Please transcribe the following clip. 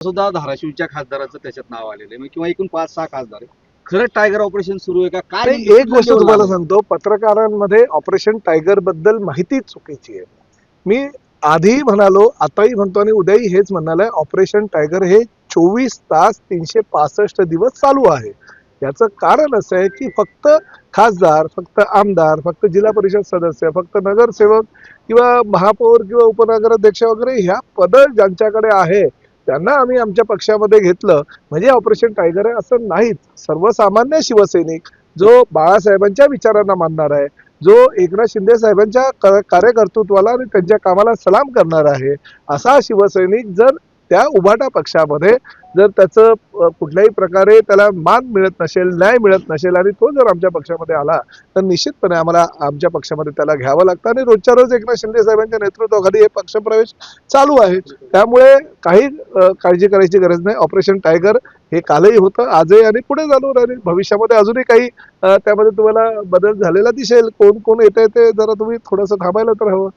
सुद्धा धाराशिवच्या खासदाराचं त्याच्यात नाव आलेलं आहे किंवा एकूण 5-6 खासदार आहे. खरं टायगर ऑपरेशन सुरू आहे का काय? नाही, एक गोष्ट तुम्हाला सांगतो, पत्रकारांमध्ये ऑपरेशन टायगर बद्दल माहिती चुकीची आहे. मी आधी म्हणालो, आताही म्हणतो आणि उद्याही हेच म्हणाल, ऑपरेशन टायगर हे 24 तास 365 दिवस चालू आहे. याचं कारण असं आहे की फक्त खासदार, फक्त आमदार, फक्त जिल्हा परिषद सदस्य, फक्त नगरसेवक किंवा महापौर किंवा उपनगराध्यक्ष वगैरे ह्या पद ज्यांच्याकडे आहे त्यांना आम्ही आमच्या पक्षामध्ये घेतलं म्हणजे ऑपरेशन टायगर आहे असं नाहीच. सर्वसामान्य शिवसैनिक जो बाळासाहेबांच्या विचारांना मानणार आहे, जो एकनाथ शिंदे साहेबांच्या कार्यकर्तृत्वाला आणि त्यांच्या कामाला सलाम करणार आहे, असा शिवसैनिक जर त्या उभाटा पक्षामध्ये जर त्याचं कुठल्याही प्रकारे त्याला मान मिळत नसेल, न्याय मिळत नसेल आणि तो जर आमच्या पक्षामध्ये आला तर निश्चितपणे आम्हाला आमच्या पक्षामध्ये त्याला घ्यावं लागतं आणि रोजच्या रोज एकनाथ शिंदे साहेबांच्या नेतृत्वाखाली हे पक्षप्रवेश चालू आहे. त्यामुळे काही काळजी करायची गरज नाही. ऑपरेशन टायगर हे कालही होतं, आजही आणि पुढे चालू राहील. भविष्यामध्ये अजूनही काही त्यामध्ये तुम्हाला बदल झालेला दिसेल. कोण कोण येतंय ते जरा तुम्ही थोडंसं थांबायला तर हवं.